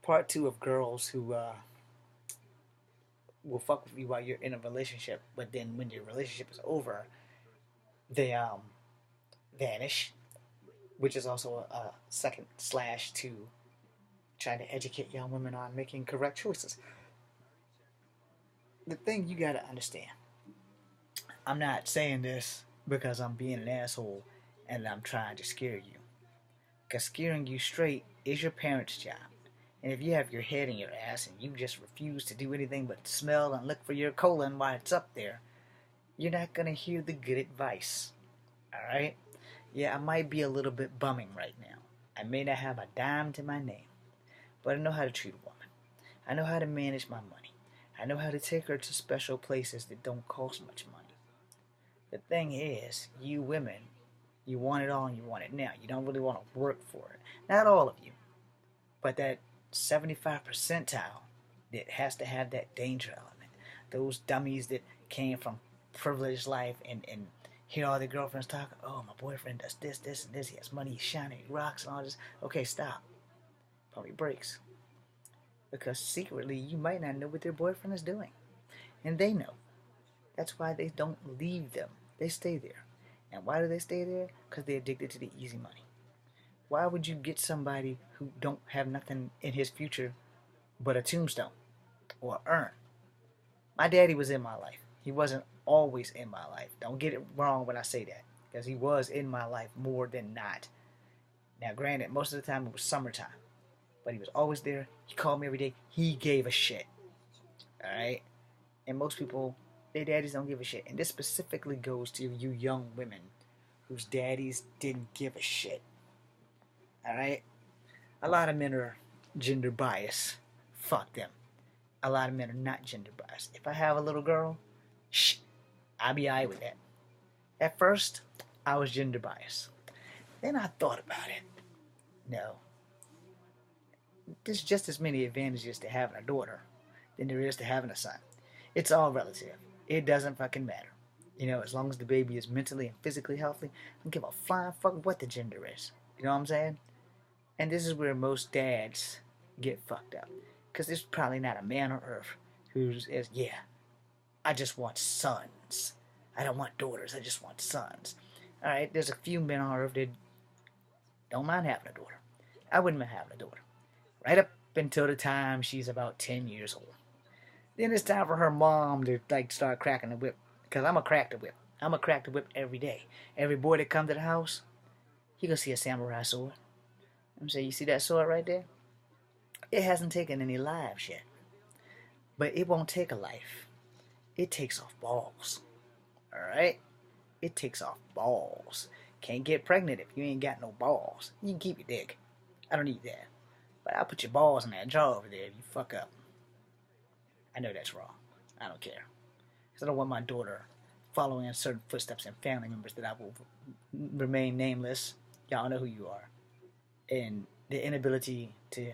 part two of girls who will fuck with you while you're in a relationship, but then when your relationship is over, they vanish, which is also a second slash to trying to educate young women on making correct choices. The thing you gotta understand, I'm not saying this because I'm being an asshole and I'm trying to scare you. Because scaring you straight is your parents' job. And if you have your head in your ass and you just refuse to do anything but smell and look for your colon while it's up there, you're not gonna hear the good advice. Alright? Yeah, I might be a little bit bumming right now. I may not have a dime to my name, but I know how to treat a woman. I know how to manage my money. I know how to take her to special places that don't cost much money. The thing is, you women, you want it all and you want it now. You don't really want to work for it. Not all of you, but that 75 percentile that has to have that danger element. Those dummies that came from privileged life and hear all their girlfriends talk, oh, my boyfriend does this, this, and this. He has money, he's shining, he rocks, and all this. Okay, stop. Pump your brakes. Because secretly, you might not know what their boyfriend is doing. And they know. That's why they don't leave them. They stay there. And why do they stay there? Because they're addicted to the easy money. Why would you get somebody who don't have nothing in his future but a tombstone or an urn? My daddy was in my life. He wasn't always in my life. Don't get it wrong when I say that, because he was in my life more than not. Now, granted, most of the time it was summertime, but he was always there. He called me every day. He gave a shit. All right? And most people, their daddies don't give a shit. And this specifically goes to you young women whose daddies didn't give a shit. All right? A lot of men are gender biased. Fuck them. A lot of men are not gender biased. If I have a little girl, shh, I'll be alright with that. At first, I was gender biased. Then I thought about it. No. There's just as many advantages to having a daughter than there is to having a son. It's all relative. It doesn't fucking matter. You know, as long as the baby is mentally and physically healthy, I don't give a flying fuck what the gender is. You know what I'm saying? And this is where most dads get fucked up. Because there's probably not a man on earth who says, yeah, I just want sons. I don't want daughters, I just want sons. Alright, there's a few men on earth that don't mind having a daughter. I wouldn't mind having a daughter. Right up until the time she's about 10 years old. Then it's time for her mom to like start cracking the whip. Because I'm going to crack the whip. I'm going to crack the whip every day. Every boy that comes to the house, he going to see a samurai sword. I'm saying, you see that sword right there? It hasn't taken any lives yet. But it won't take a life. It takes off balls. Alright? It takes off balls. Can't get pregnant if you ain't got no balls. You can keep your dick. I don't need that. But I'll put your balls in that jar over there if you fuck up. I know that's wrong. I don't care. Because I don't want my daughter following in certain footsteps and family members that I will remain nameless. Y'all know who you are. And the inability to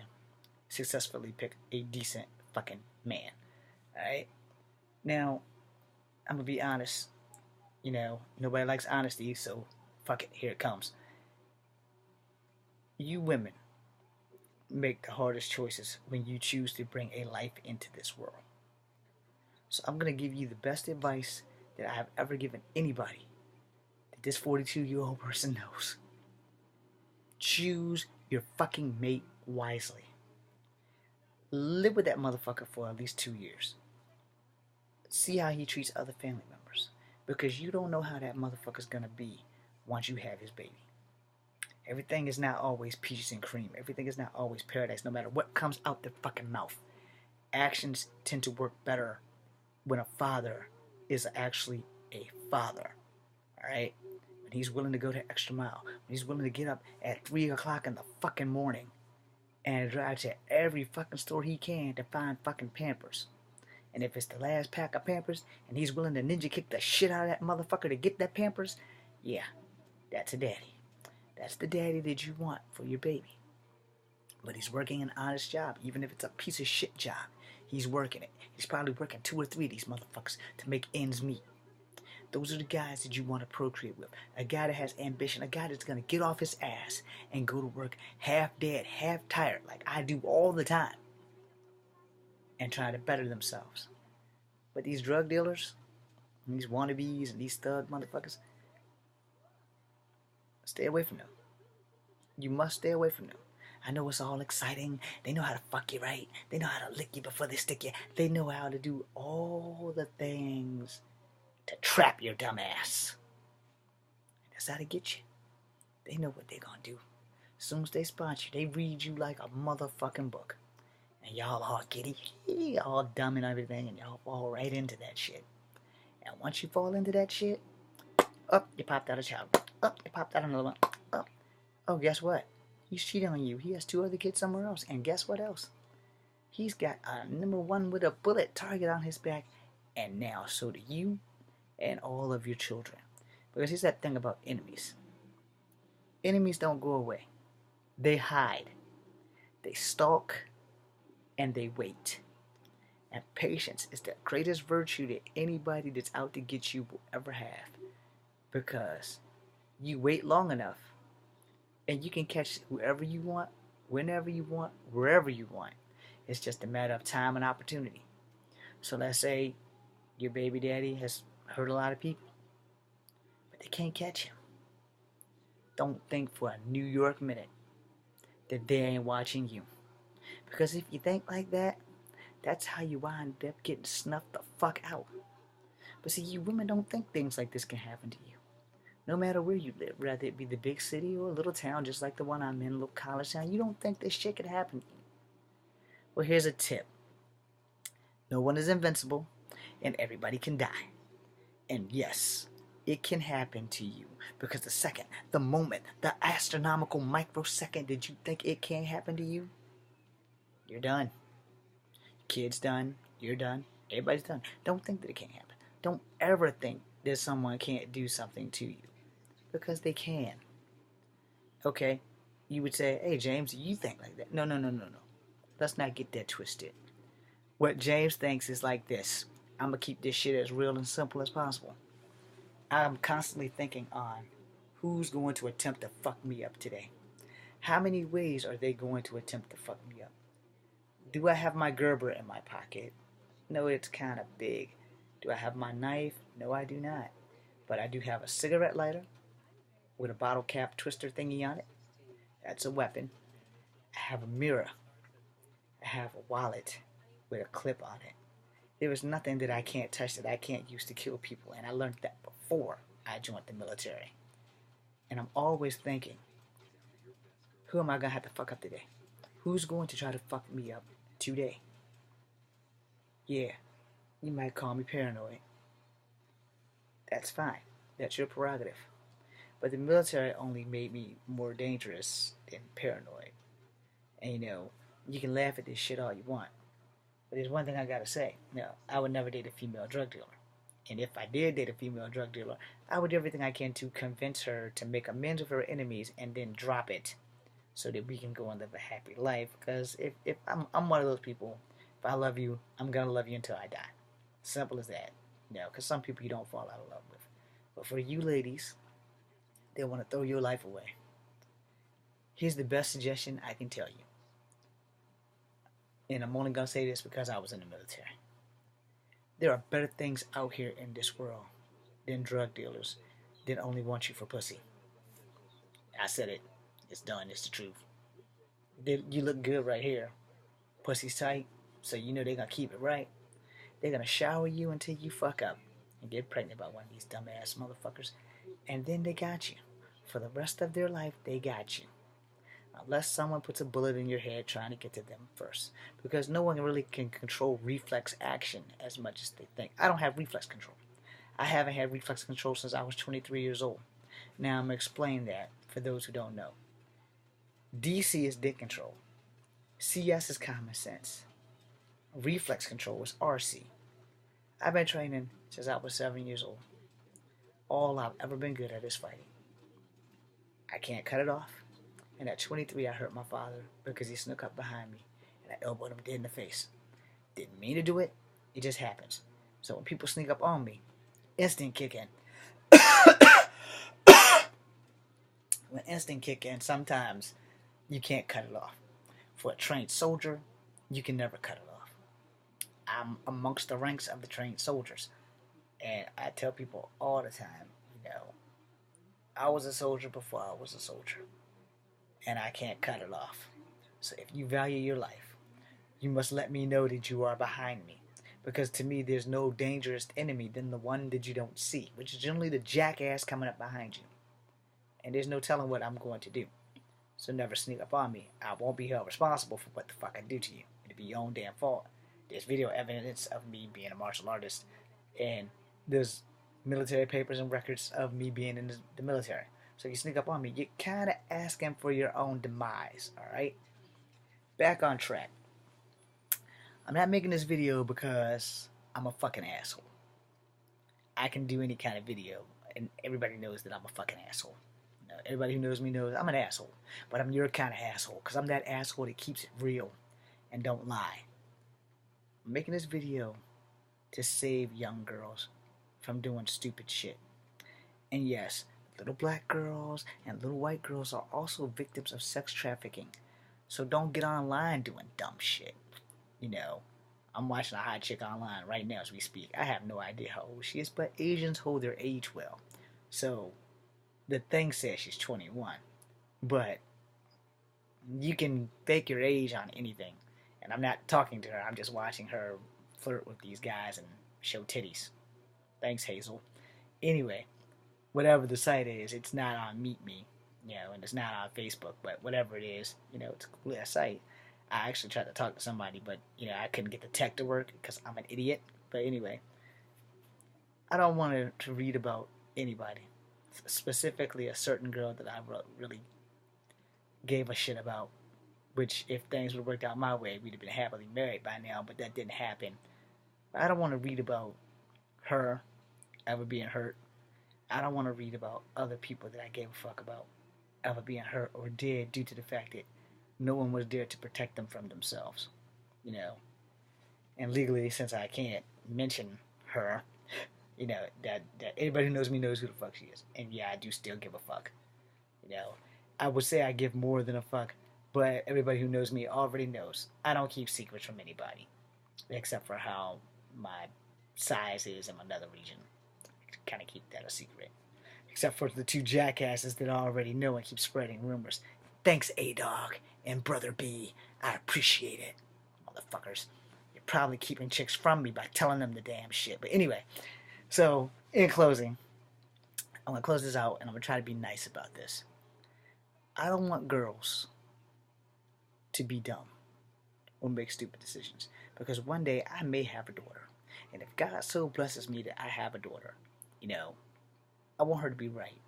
successfully pick a decent fucking man. Alright? Now, I'm going to be honest. You know, nobody likes honesty, so fuck it. Here it comes. You women make the hardest choices when you choose to bring a life into this world. So I'm going to give you the best advice that I have ever given anybody that this 42-year-old person knows. Choose your fucking mate wisely. Live with that motherfucker for at least 2 years. See how he treats other family members. Because you don't know how that motherfucker's going to be once you have his baby. Everything is not always peaches and cream. Everything is not always paradise, no matter what comes out their fucking mouth. Actions tend to work better when a father is actually a father. Alright? When he's willing to go the extra mile. When he's willing to get up at 3 o'clock in the fucking morning and drive to every fucking store he can to find fucking Pampers. And if it's the last pack of Pampers and he's willing to ninja kick the shit out of that motherfucker to get that Pampers, yeah, that's a daddy. That's the daddy that you want for your baby. But he's working an honest job, even if it's a piece of shit job. He's working it. He's probably working 2 or 3 of these motherfuckers to make ends meet. Those are the guys that you want to procreate with. A guy that has ambition, a guy that's going to get off his ass and go to work half dead, half tired, like I do all the time, and try to better themselves. But these drug dealers, and these wannabes, and these thug motherfuckers, stay away from them. You must stay away from them. I know it's all exciting. They know how to fuck you right. They know how to lick you before they stick you. They know how to do all the things to trap your dumb ass. That's how they get you. They know what they're gonna do. As soon as they spot you, they read you like a motherfucking book. And y'all all giddy, all dumb and everything, and y'all fall right into that shit. And once you fall into that shit, up, you popped out a child. Up, you popped out another one. Up. Oh, guess what? He's cheating on you. He has 2 other kids somewhere else. And guess what else? He's got a #1 with a bullet target on his back. And now so do you and all of your children. Because here's that thing about enemies. Enemies don't go away. They hide. They stalk and they wait. And patience is the greatest virtue that anybody that's out to get you will ever have. Because you wait long enough and you can catch whoever you want, whenever you want, wherever you want. It's just a matter of time and opportunity. So let's say your baby daddy has hurt a lot of people, but they can't catch him. Don't think for a New York minute that they ain't watching you. Because if you think like that, that's how you wind up getting snuffed the fuck out. But see, you women don't think things like this can happen to you. No matter where you live, whether it be the big city or a little town just like the one I'm in, a little college town, you don't think this shit could happen to you. Well, here's a tip. No one is invincible, and everybody can die. And yes, it can happen to you. Because the second, the moment, the astronomical microsecond that you think it can't happen to you, you're done. Kid's done, you're done, everybody's done. Don't think that it can't happen. Don't ever think that someone can't do something to you. Because they can. Okay? You would say, hey, James, you think like that. No. Let's not get that twisted. What James thinks is like this. I'm going to keep this shit as real and simple as possible. I'm constantly thinking on who's going to attempt to fuck me up today. How many ways are they going to attempt to fuck me up? Do I have my Gerber in my pocket? No, it's kind of big. Do I have my knife? No, I do not. But I do have a cigarette lighter with a bottle cap twister thingy on it. That's a weapon. I have a mirror. I have a wallet with a clip on it. There is nothing that I can't touch that I can't use to kill people, and I learned that before I joined the military. And I'm always thinking, who am I going to have to fuck up today? Who's going to try to fuck me up today? Yeah, you might call me paranoid. That's fine. That's your prerogative. But the military only made me more dangerous than paranoid. And you can laugh at this shit all you want. But there's one thing I gotta say. I would never date a female drug dealer. And if I did date a female drug dealer, I would do everything I can to convince her to make amends with her enemies and then drop it so that we can go and live a happy life. Because if I'm one of those people, if I love you, I'm gonna love you until I die. Simple as that. Because some people you don't fall out of love with. But for you ladies, they want to throw your life away. Here's the best suggestion I can tell you. And I'm only going to say this because I was in the military. There are better things out here in this world than drug dealers that only want you for pussy. I said it. It's done. It's the truth. You look good right here. Pussy's tight, so they're going to keep it right. They're going to shower you until you fuck up and get pregnant by one of these dumbass motherfuckers. And then they got you. For the rest of their life, they got you. Unless someone puts a bullet in your head trying to get to them first. Because no one really can control reflex action as much as they think. I don't have reflex control. I haven't had reflex control since I was 23 years old. Now I'm going to explain that for those who don't know. DC is dick control. CS is common sense. Reflex control is RC. I've been training since I was 7 years old. All I've ever been good at is fighting. I can't cut it off. And at 23, I hurt my father because he snuck up behind me and I elbowed him dead in the face. Didn't mean to do it. It just happens. So when people sneak up on me, instinct kick in. When instinct kick in, sometimes you can't cut it off. For a trained soldier, you can never cut it off. I'm amongst the ranks of the trained soldiers. And I tell people all the time, I was a soldier before I was a soldier. And I can't cut it off. So if you value your life, you must let me know that you are behind me. Because to me, there's no dangerous enemy than the one that you don't see, which is generally the jackass coming up behind you. And there's no telling what I'm going to do. So never sneak up on me. I won't be held responsible for what the fuck I do to you. It'll be your own damn fault. There's video evidence of me being a martial artist. And there's military papers and records of me being in the military. So if you sneak up on me, you're kind of asking for your own demise, alright? Back on track. I'm not making this video because I'm a fucking asshole. I can do any kind of video, and everybody knows that I'm a fucking asshole. Everybody who knows me knows I'm an asshole. But I'm your kind of asshole, because I'm that asshole that keeps it real and don't lie. I'm making this video to save young girls from doing stupid shit. And yes, little black girls and little white girls are also victims of sex trafficking. So don't get online doing dumb shit. I'm watching a hot chick online right now as we speak. I have no idea how old she is, but Asians hold their age well. So the thing says she's 21. But you can fake your age on anything. And I'm not talking to her. I'm just watching her flirt with these guys and show titties. Thanks, Hazel. Anyway, whatever the site is, it's not on Meet Me, and it's not on Facebook, but whatever it is, it's a cool ass site. I actually tried to talk to somebody, but, I couldn't get the tech to work because I'm an idiot. But anyway, I don't want to read about anybody, specifically a certain girl that I really gave a shit about, which if things would have worked out my way, we'd have been happily married by now, but that didn't happen. I don't want to read about her ever being hurt. I don't want to read about other people that I gave a fuck about ever being hurt or dead due to the fact that no one was there to protect them from themselves, And legally, since I can't mention her, that anybody who knows me knows who the fuck she is. And yeah, I do still give a fuck. I would say I give more than a fuck, but everybody who knows me already knows. I don't keep secrets from anybody, except for how my size is in another region. I kind of keep that a secret. Except for the two jackasses that already know and keep spreading rumors. Thanks, A-Dog and Brother B. I appreciate it. Motherfuckers. You're probably keeping chicks from me by telling them the damn shit. But anyway, so in closing, I'm going to close this out and I'm going to try to be nice about this. I don't want girls to be dumb or make stupid decisions. Because one day I may have a daughter. And if God so blesses me that I have a daughter, I want her to be right.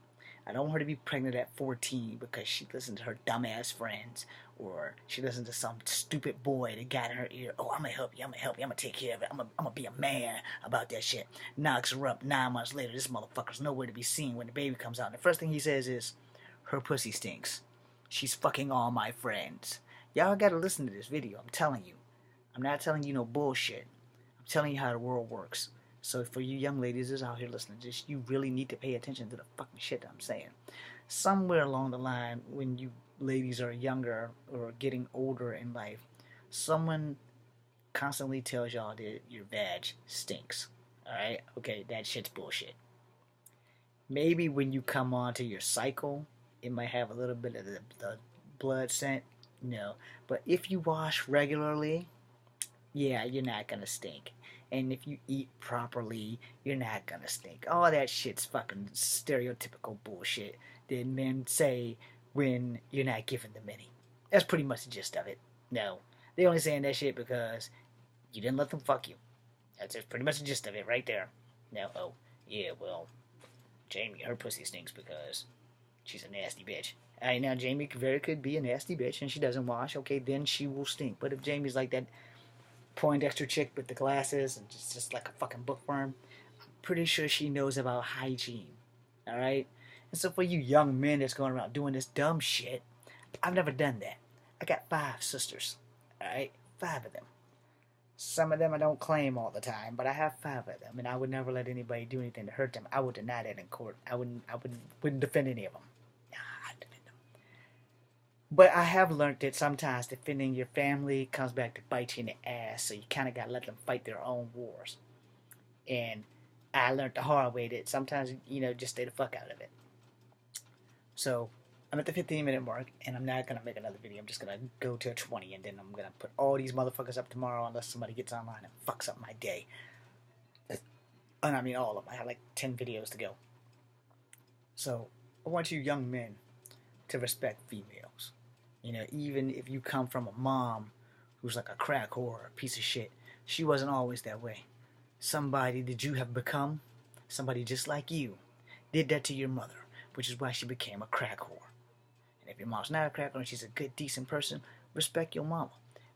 I don't want her to be pregnant at 14 because she listened to her dumbass friends, or she listened to some stupid boy that got in her ear. Oh, I'm going to help you, I'm going to take care of it. I'm going to be a man about that shit. Knocks her up 9 months later. This motherfucker's nowhere to be seen when the baby comes out. And the first thing he says is, her pussy stinks. She's fucking all my friends. Y'all got to listen to this video. I'm telling you. I'm not telling you no bullshit. I'm telling you how the world works. So for you young ladies that's out here listening to this, you really need to pay attention to the fucking shit that I'm saying. Somewhere along the line, when you ladies are younger or getting older in life, someone constantly tells y'all that your vag stinks. Alright? Okay, that shit's bullshit. Maybe when you come on to your cycle, it might have a little bit of the blood scent. No. But if you wash regularly, yeah, you're not gonna stink. And if you eat properly, you're not gonna stink. All that shit's fucking stereotypical bullshit that men say when you're not giving them any. That's pretty much the gist of it. No, they only saying that shit because you didn't let them fuck you. That's pretty much the gist of it right there. Now, oh, yeah, well, Jamie, her pussy stinks because she's a nasty bitch. Alright, now Jamie very could be a nasty bitch and she doesn't wash. Okay, then she will stink. But if Jamie's like that Poindexter chick with the glasses and just like a fucking bookworm, I'm pretty sure she knows about hygiene. Alright? And so for you young men that's going around doing this dumb shit, I've never done that. I got 5 sisters. Alright? 5 of them. Some of them I don't claim all the time, but I have 5 of them, and I would never let anybody do anything to hurt them. I would deny that in court. I wouldn't defend any of them. Nah, I'd defend them. But I have learned that sometimes defending your family comes back to bite you in the ass, so you kind of gotta let them fight their own wars. And I learned the hard way that sometimes, just stay the fuck out of it. So I'm at the 15-minute mark, and I'm not gonna make another video. I'm just gonna go to 20, and then I'm gonna put all these motherfuckers up tomorrow, unless somebody gets online and fucks up my day. And I mean all of them. I have like 10 videos to go. So I want you young men to respect females. Even if you come from a mom who's like a crack whore or a piece of shit, she wasn't always that way. Somebody that you have become, somebody just like you, did that to your mother, which is why she became a crack whore. And if your mom's not a crack whore and she's a good, decent person, respect your mama.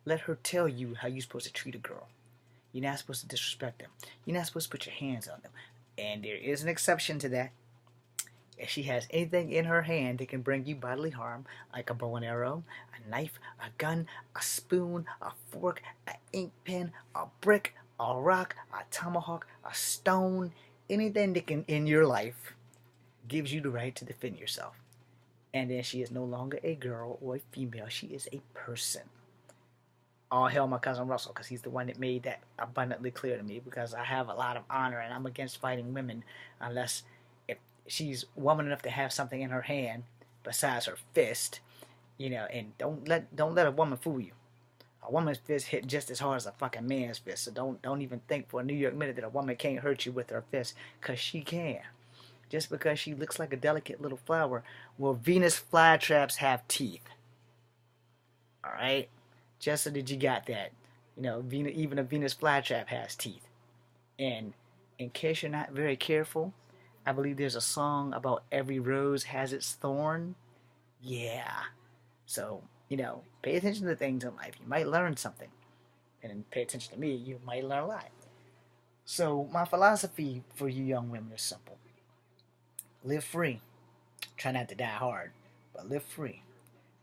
Let her tell you how you're supposed to treat a girl. You're not supposed to disrespect them. You're not supposed to put your hands on them. And there is an exception to that. If she has anything in her hand that can bring you bodily harm, like a bow and arrow, a knife, a gun, a spoon, a fork, an ink pen, a brick, a rock, a tomahawk, a stone, anything that can in your life gives you the right to defend yourself. And then she is no longer a girl or a female. She is a person. All hail my cousin Russell, because he's the one that made that abundantly clear to me, because I have a lot of honor and I'm against fighting women unless if she's woman enough to have something in her hand besides her fist, and don't let a woman fool you. A woman's fist hit just as hard as a fucking man's fist, so don't even think for a New York minute that a woman can't hurt you with her fist, because she can. Just because she looks like a delicate little flower. Well, Venus flytraps have teeth. Alright? Just so that you got that. Even a Venus flytrap has teeth. And in case you're not very careful, I believe there's a song about every rose has its thorn. Yeah. So, pay attention to things in life. You might learn something. And pay attention to me, you might learn a lot. So, my philosophy for you young women is simple. Live free. Try not to die hard, but live free.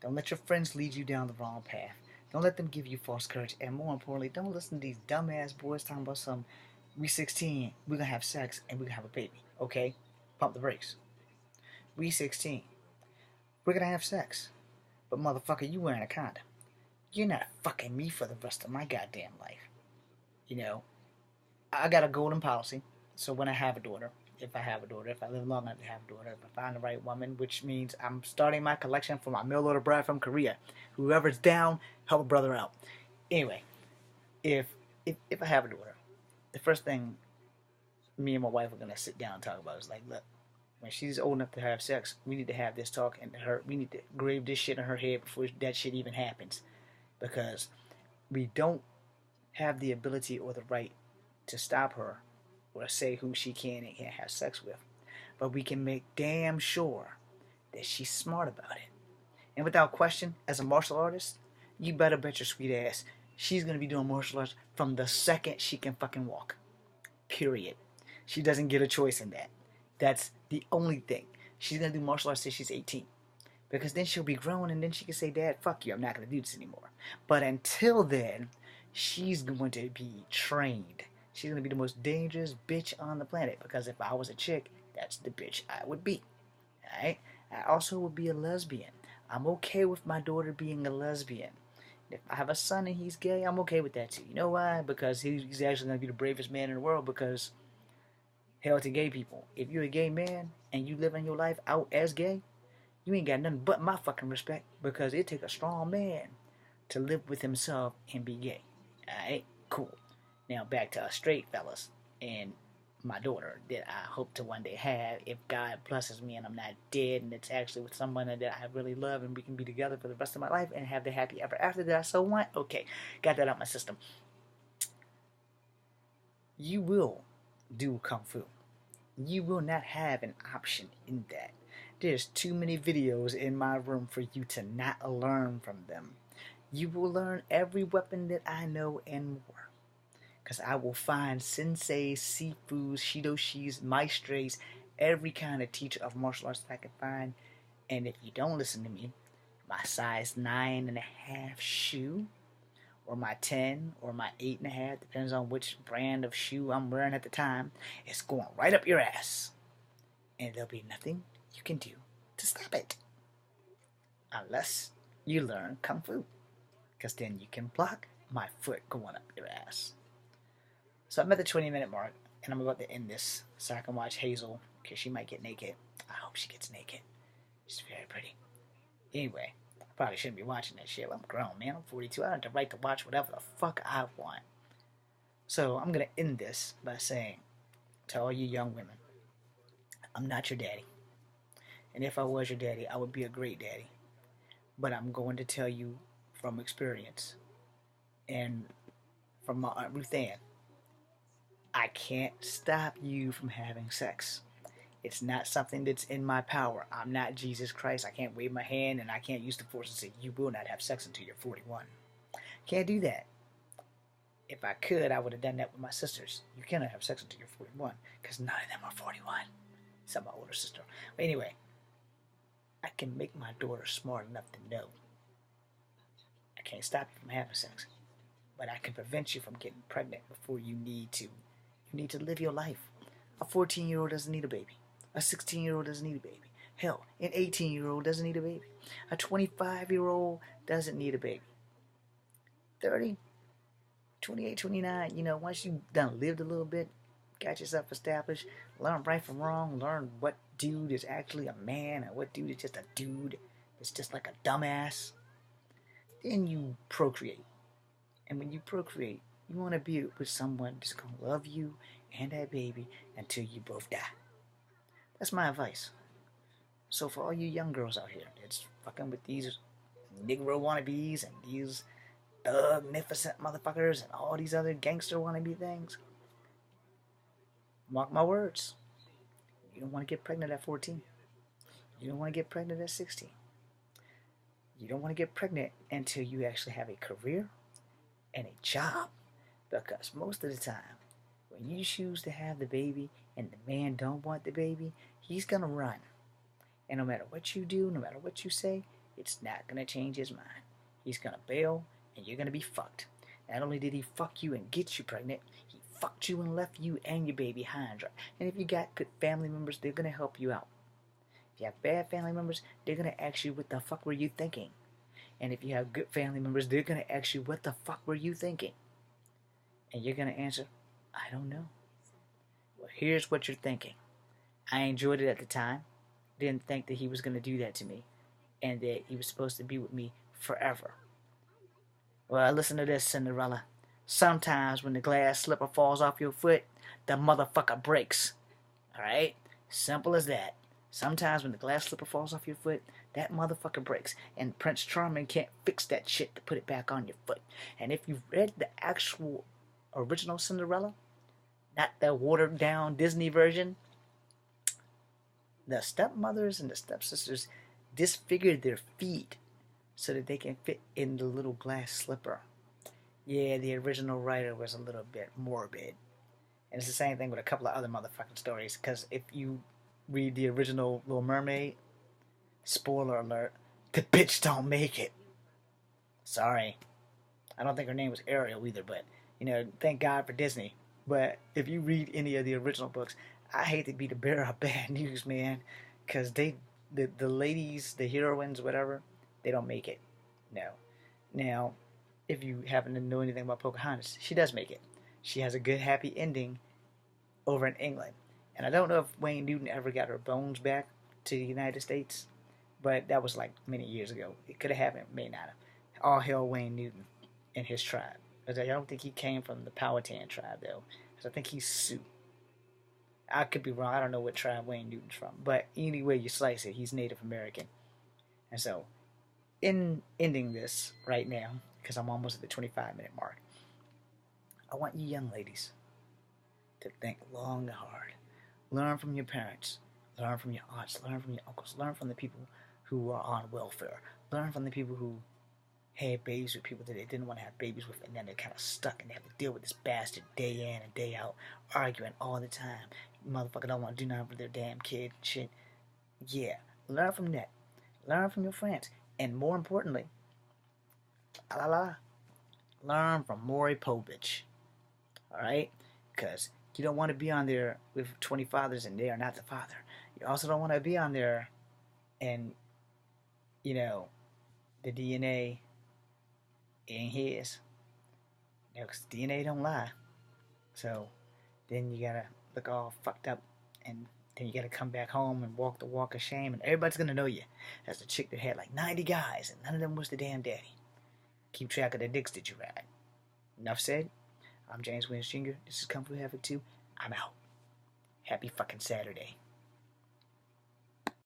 Don't let your friends lead you down the wrong path. Don't let them give you false courage. And more importantly, don't listen to these dumbass boys talking about we 16, we're going to have sex, and we're going to have a baby. Okay? Pump the brakes. We 16. We're going to have sex. But motherfucker, you wearing a condom. You're not fucking me for the rest of my goddamn life. I got a golden policy. So when I have a daughter, if I live long enough to have a daughter, if I find the right woman, which means I'm starting my collection for my mail order bride from Korea. Whoever's down, help a brother out. Anyway, if I have a daughter, the first thing me and my wife are gonna sit down and talk about is like, look, when she's old enough to have sex, we need to have this talk, and we need to grave this shit in her head before that shit even happens, because we don't have the ability or the right to stop her or say who she can and can't have sex with. But we can make damn sure that she's smart about it. And without question, as a martial artist, you better bet your sweet ass she's going to be doing martial arts from the second she can fucking walk. Period. She doesn't get a choice in that. That's the only thing. She's going to do martial arts till she's 18. Because then she'll be grown and then she can say, Dad, fuck you, I'm not going to do this anymore. But until then, she's going to be trained. She's going to be the most dangerous bitch on the planet. Because if I was a chick, that's the bitch I would be. Alright? I also would be a lesbian. I'm okay with my daughter being a lesbian. If I have a son and he's gay, I'm okay with that too. You know why? Because he's actually going to be the bravest man in the world, because hell to gay people. If you're a gay man and you living your life out as gay, you ain't got nothing but my fucking respect, because it takes a strong man to live with himself and be gay. Alright? Cool. Now back to us straight fellas and my daughter that I hope to one day have, if God blesses me and I'm not dead, and it's actually with someone that I really love and we can be together for the rest of my life and have the happy ever after that I so want. Okay, got that out my system. You will do Kung Fu. You will not have an option in that. There's too many videos in my room for you to not learn from them. You will learn every weapon that I know and more. Because I will find senseis, sifus, shidoshis, maestres, every kind of teacher of martial arts that I can find. And if you don't listen to me, my size 9.5 shoe or my 10 or my 8.5, depends on which brand of shoe I'm wearing at the time, it's going right up your ass. And there'll be nothing you can do to stop it. Unless you learn Kung Fu. Because then you can block my foot going up your ass. So I'm at the 20-minute mark, and I'm about to end this so I can watch Hazel, because she might get naked. I hope she gets naked. She's very pretty. Anyway, I probably shouldn't be watching that shit. I'm grown, man. I'm 42. I have the right to watch whatever the fuck I want. So I'm going to end this by saying to all you young women, I'm not your daddy. And if I was your daddy, I would be a great daddy. But I'm going to tell you from experience and from my Aunt Ruth Ann, I can't stop you from having sex. It's not something that's in my power. I'm not Jesus Christ. I can't wave my hand and I can't use the force and say, you will not have sex until you're 41. Can't do that. If I could, I would have done that with my sisters. You cannot have sex until you're 41 because none of them are 41. Except my older sister. But anyway, I can make my daughter smart enough to know. I can't stop you from having sex. But I can prevent you from getting pregnant before you need to. You need to live your life. A 14-year-old doesn't need a baby. A 16-year-old doesn't need a baby. Hell, an 18-year-old doesn't need a baby. A 25-year-old doesn't need a baby. 30, 28, 29, once you've done lived a little bit, got yourself established, learn right from wrong, learn what dude is actually a man and what dude is just a dude that's just like a dumbass, then you procreate. And when you procreate, you want to be with someone that's going to love you and that baby until you both die. That's my advice. So for all you young girls out here that's fucking with these Negro wannabes and these thug-nificent motherfuckers and all these other gangster wannabe things, mark my words. You don't want to get pregnant at 14. You don't want to get pregnant at 16. You don't want to get pregnant until you actually have a career and a job. Because most of the time, when you choose to have the baby and the man don't want the baby, he's going to run. And no matter what you do, no matter what you say, it's not going to change his mind. He's going to bail and you're going to be fucked. Not only did he fuck you and get you pregnant, he fucked you and left you and your baby high and dry. And if you got good family members, they're going to help you out. If you have bad family members, they're going to ask you, what the fuck were you thinking? And if you have good family members, they're going to ask you, what the fuck were you thinking? And you're going to answer, I don't know. Well, here's what you're thinking. I enjoyed it at the time. Didn't think that he was going to do that to me. And that he was supposed to be with me forever. Well, listen to this, Cinderella. Sometimes when the glass slipper falls off your foot, the motherfucker breaks. Alright? Simple as that. Sometimes when the glass slipper falls off your foot, that motherfucker breaks. And Prince Charming can't fix that shit to put it back on your foot. And if you've read the actual original Cinderella, not the watered down Disney version, the stepmothers and the stepsisters disfigured their feet so that they can fit in the little glass slipper. Yeah, the original writer was a little bit morbid. And it's the same thing with a couple of other motherfucking stories, because if you read the original Little Mermaid, spoiler alert, the bitch don't make it. Sorry. I don't think her name was Ariel either, but, thank God for Disney. But if you read any of the original books, I hate to be the bearer of bad news, man, because the ladies, the heroines, whatever, they don't make it. No. Now, if you happen to know anything about Pocahontas, she does make it. She has a good, happy ending over in England. And I don't know if Wayne Newton ever got her bones back to the United States, but that was like many years ago. It could have happened, may not have. All hail Wayne Newton and his tribe. I don't think he came from the Powhatan tribe, though. I think he's Sioux. I could be wrong. I don't know what tribe Wayne Newton's from. But anyway you slice it, he's Native American. And so, in ending this right now, because I'm almost at the 25-minute mark, I want you young ladies to think long and hard. Learn from your parents. Learn from your aunts. Learn from your uncles. Learn from the people who are on welfare. Learn from the people who had babies with people that they didn't want to have babies with, and then they're kind of stuck and they have to deal with this bastard day in and day out, arguing all the time. Motherfucker don't want to do nothing for their damn kid and shit. Yeah, learn from that. Learn from your friends. And more importantly, Learn from Maury Povich. Alright? Because you don't want to be on there with 20 fathers and they are not the father. You also don't want to be on there and, you know, the DNA ain't his. You know, because DNA don't lie. So then you gotta look all fucked up and then you gotta come back home and walk the walk of shame and everybody's gonna know you as the chick that had like 90 guys and none of them was the damn daddy. Keep track of the dicks that you ride. Enough said. I'm James Williams Jr. This is Kung Fu Havoc 2. I'm out. Happy fucking Saturday.